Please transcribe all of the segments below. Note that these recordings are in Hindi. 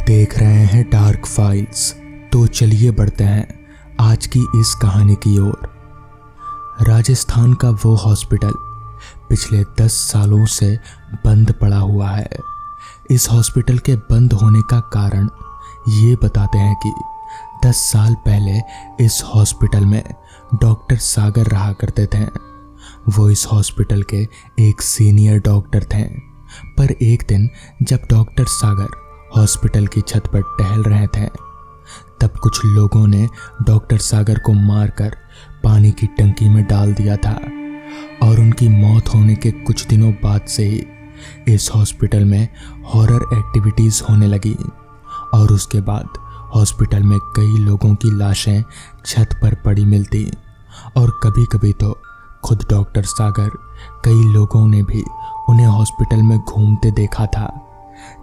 देख रहे हैं डार्क फाइल्स। तो चलिए बढ़ते हैं आज की इस कहानी की ओर। राजस्थान का वो हॉस्पिटल पिछले 10 सालों से बंद पड़ा हुआ है। इस हॉस्पिटल के बंद होने का कारण ये बताते हैं कि 10 साल पहले इस हॉस्पिटल में डॉक्टर सागर रहा करते थे। वो इस हॉस्पिटल के एक सीनियर डॉक्टर थे। पर एक दिन जब डॉक्टर सागर हॉस्पिटल की छत पर टहल रहे थे, तब कुछ लोगों ने डॉक्टर सागर को मारकर पानी की टंकी में डाल दिया था। और उनकी मौत होने के कुछ दिनों बाद से ही इस हॉस्पिटल में हॉरर एक्टिविटीज़ होने लगी। और उसके बाद हॉस्पिटल में कई लोगों की लाशें छत पर पड़ी मिलती। और कभी कभी तो खुद डॉक्टर सागर कई लोगों ने भी उन्हें हॉस्पिटल में घूमते देखा था,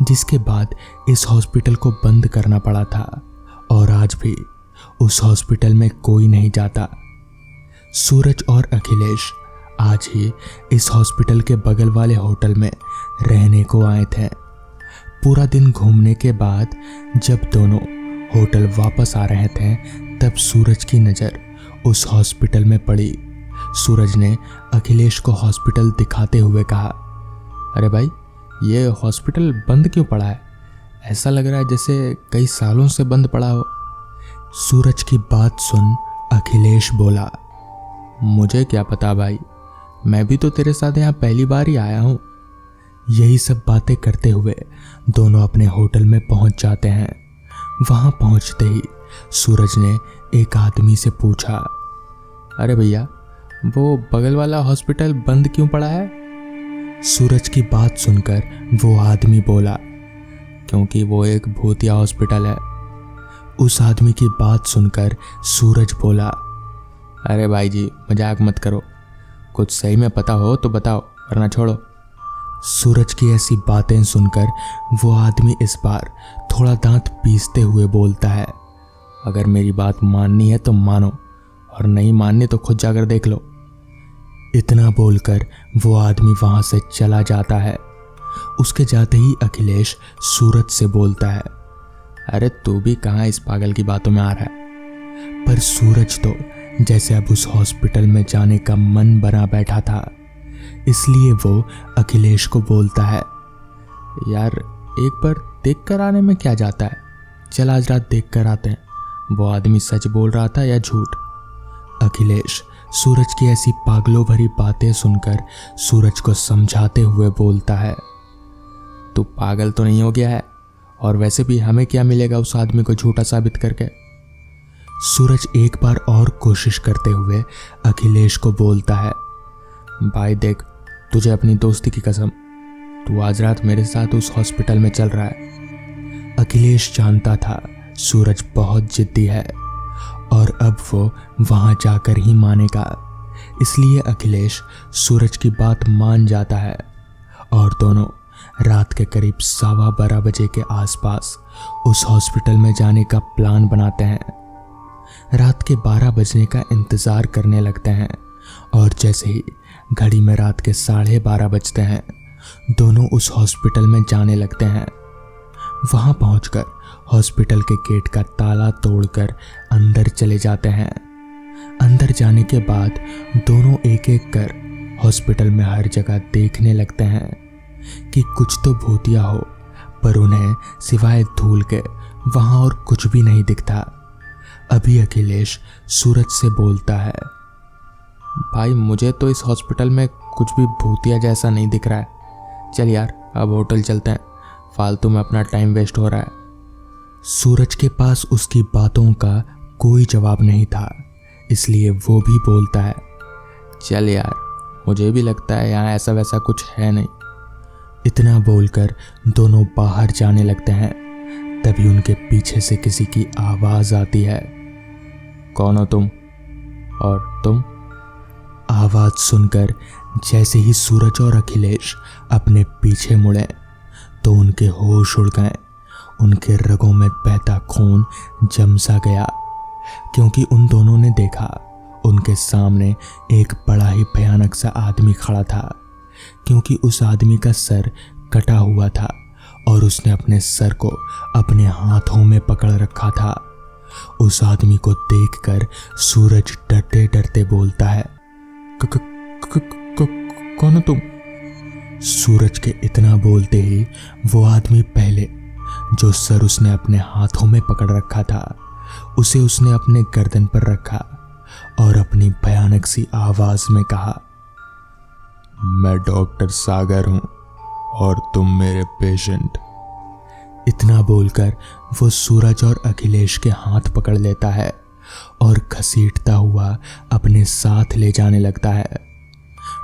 जिसके बाद इस हॉस्पिटल को बंद करना पड़ा था। और आज भी उस हॉस्पिटल में कोई नहीं जाता। सूरज और अखिलेश आज ही इस हॉस्पिटल के बगल वाले होटल में रहने को आए थे। पूरा दिन घूमने के बाद जब दोनों होटल वापस आ रहे थे, तब सूरज की नज़र उस हॉस्पिटल में पड़ी। सूरज ने अखिलेश को हॉस्पिटल दिखाते हुए कहा, अरे भाई, ये हॉस्पिटल बंद क्यों पड़ा है? ऐसा लग रहा है जैसे कई सालों से बंद पड़ा हो। सूरज की बात सुन अखिलेश बोला, मुझे क्या पता भाई, मैं भी तो तेरे साथ यहाँ पहली बार ही आया हूँ। यही सब बातें करते हुए दोनों अपने होटल में पहुँच जाते हैं। वहाँ पहुँचते ही सूरज ने एक आदमी से पूछा, अरे भैया, वो बगल वाला हॉस्पिटल बंद क्यों पड़ा है? सूरज की बात सुनकर वो आदमी बोला, क्योंकि वो एक भूतिया हॉस्पिटल है। उस आदमी की बात सुनकर सूरज बोला, अरे भाई जी, मजाक मत करो, कुछ सही में पता हो तो बताओ, वरना छोड़ो। सूरज की ऐसी बातें सुनकर वो आदमी इस बार थोड़ा दांत पीसते हुए बोलता है, अगर मेरी बात माननी है तो मानो, और नहीं माननी तो खुद जाकर देख लो। इतना बोलकर वो आदमी वहां से चला जाता है। उसके जाते ही अखिलेश सूरज से बोलता है, अरे तू भी कहाँ इस पागल की बातों में आ रहा है? पर सूरज तो जैसे अब उस हॉस्पिटल में जाने का मन बना बैठा था, इसलिए वो अखिलेश को बोलता है, यार एक बार देख कर आने में क्या जाता है, चल आज रात देख कर आते हैं। वो आदमी सच बोल रहा था या झूठ? अखिलेश सूरज की ऐसी पागलों भरी बातें सुनकर सूरज को समझाते हुए बोलता है, तू पागल तो नहीं हो गया है? और वैसे भी हमें क्या मिलेगा उस आदमी को झूठा साबित करके? सूरज एक बार और कोशिश करते हुए अखिलेश को बोलता है, भाई देख, तुझे अपनी दोस्ती की कसम, तू आज रात मेरे साथ उस हॉस्पिटल में चल रहा है। अखिलेश जानता था सूरज बहुत जिद्दी है और अब वो वहां जाकर ही मानेगा, इसलिए अखिलेश सूरज की बात मान जाता है। और दोनों रात के करीब 12:15 बजे के आसपास उस हॉस्पिटल में जाने का प्लान बनाते हैं। रात के 12 बजने का इंतज़ार करने लगते हैं और जैसे ही घड़ी में रात के 12:30 बजते हैं, दोनों उस हॉस्पिटल में जाने लगते हैं। वहां पहुंचकर हॉस्पिटल के गेट का ताला तोड़कर अंदर चले जाते हैं। अंदर जाने के बाद दोनों एक एक कर हॉस्पिटल में हर जगह देखने लगते हैं कि कुछ तो भूतिया हो, पर उन्हें सिवाय धूल के वहां और कुछ भी नहीं दिखता। अभी अखिलेश सूरज से बोलता है, भाई मुझे तो इस हॉस्पिटल में कुछ भी भूतिया जैसा नहीं दिख रहा है, चल यार अब होटल चलते हैं, फालतू में अपना टाइम वेस्ट हो रहा है। सूरज के पास उसकी बातों का कोई जवाब नहीं था, इसलिए वो भी बोलता है, चल यार, मुझे भी लगता है यहाँ ऐसा वैसा कुछ है नहीं। इतना बोलकर दोनों बाहर जाने लगते हैं। तभी उनके पीछे से किसी की आवाज़ आती है, कौन हो तुम? और तुम? आवाज़ सुनकर जैसे ही सूरज और अखिलेश अपने पीछे मुड़े तो उनके होश उड़ गए। उनके रगों में बहता खून जम सा गया, क्योंकि उन दोनों ने देखा उनके सामने एक बड़ा ही भयानक सा आदमी खड़ा था। क्योंकि उस आदमी का सर कटा हुआ था और उसने अपने सर को अपने हाथों में पकड़ रखा था। उस आदमी को देखकर सूरज डरते डरते बोलता है, कौन हो तुम? सूरज के इतना बोलते ही वो आदमी पहले जो सर उसने अपने हाथों में पकड़ रखा था उसे उसने अपने गर्दन पर रखा और अपनी भयानक सी आवाज में कहा, मैं डॉक्टर सागर हूं और तुम मेरे पेशेंट। इतना बोलकर वो सूरज और अखिलेश के हाथ पकड़ लेता है और घसीटता हुआ अपने साथ ले जाने लगता है।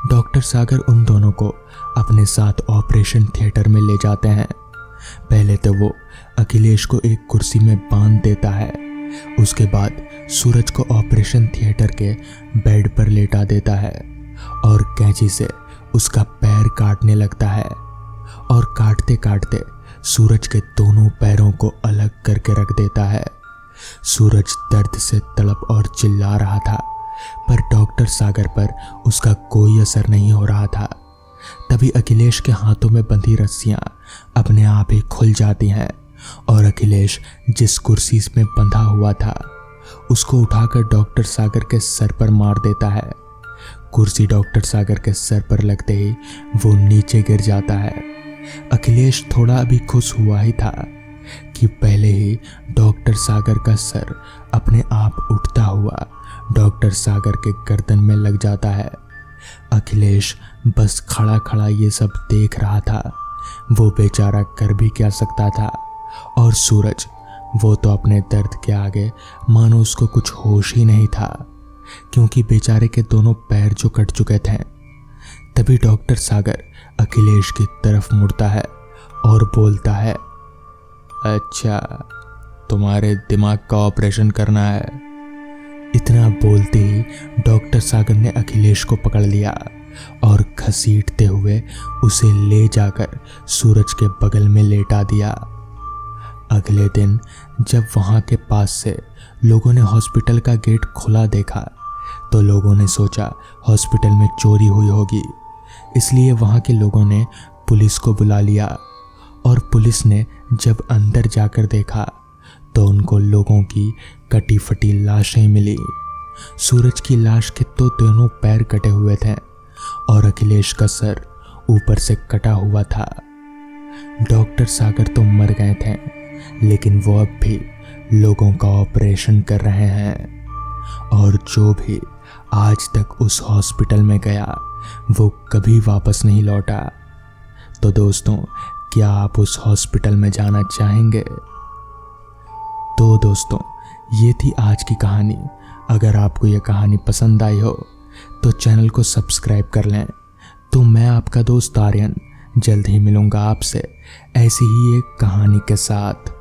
डॉक्टर सागर उन दोनों को अपने साथ ऑपरेशन थिएटर में ले जाते हैं। पहले तो वो अखिलेश को एक कुर्सी में बांध देता है, उसके बाद सूरज को ऑपरेशन थिएटर के बेड पर लेटा देता है और कैंची से उसका पैर काटने लगता है और काटते काटते सूरज के दोनों पैरों को अलग करके रख देता है। सूरज दर्द से तड़प और चिल्ला रहा था, पर डॉक्टर सागर पर उसका कोई असर नहीं हो रहा था। तभी अखिलेश के हाथों में बंधी रस्सियां अपने आप ही खुल जाती हैं और अखिलेश जिस कुर्सी में बंधा हुआ था उसको उठाकर डॉक्टर सागर के सर पर मार देता है। कुर्सी डॉक्टर सागर के सर पर लगते ही वो नीचे गिर जाता है। अखिलेश थोड़ा अभी खुश हुआ ही था कि पहले ही डॉक्टर सागर का सर अपने आप उठता हुआ डॉक्टर सागर के गर्दन में लग जाता है। अखिलेश बस खड़ा खड़ा ये सब देख रहा था। वो बेचारा कर भी क्या सकता था। और सूरज, वो तो अपने दर्द के आगे मानो उसको कुछ होश ही नहीं था, क्योंकि बेचारे के दोनों पैर जो कट चुके थे। तभी डॉक्टर सागर अखिलेश की तरफ मुड़ता है और बोलता है, अच्छा, तुम्हारे दिमाग का ऑपरेशन करना है। इतना बोलते ही डॉक्टर सागर ने अखिलेश को पकड़ लिया और घसीटते हुए उसे ले जाकर सूरज के बगल में लेटा दिया। अगले दिन जब वहां के पास से लोगों ने हॉस्पिटल का गेट खुला देखा तो लोगों ने सोचा हॉस्पिटल में चोरी हुई होगी, इसलिए वहां के लोगों ने पुलिस को बुला लिया। और पुलिस ने जब अंदर जाकर देखा तो उनको लोगों की कटी फटी लाशें मिली। सूरज की लाश के तो दोनों पैर कटे हुए थे और अखिलेश का सर ऊपर से कटा हुआ था। डॉक्टर सागर तो मर गए थे, लेकिन वो अब भी लोगों का ऑपरेशन कर रहे हैं। और जो भी आज तक उस हॉस्पिटल में गया वो कभी वापस नहीं लौटा। तो दोस्तों, क्या आप उस हॉस्पिटल में जाना चाहेंगे? तो दोस्तों, ये थी आज की कहानी। अगर आपको ये कहानी पसंद आई हो तो चैनल को सब्सक्राइब कर लें। तो मैं आपका दोस्त आर्यन जल्द ही मिलूंगा आपसे ऐसी ही एक कहानी के साथ।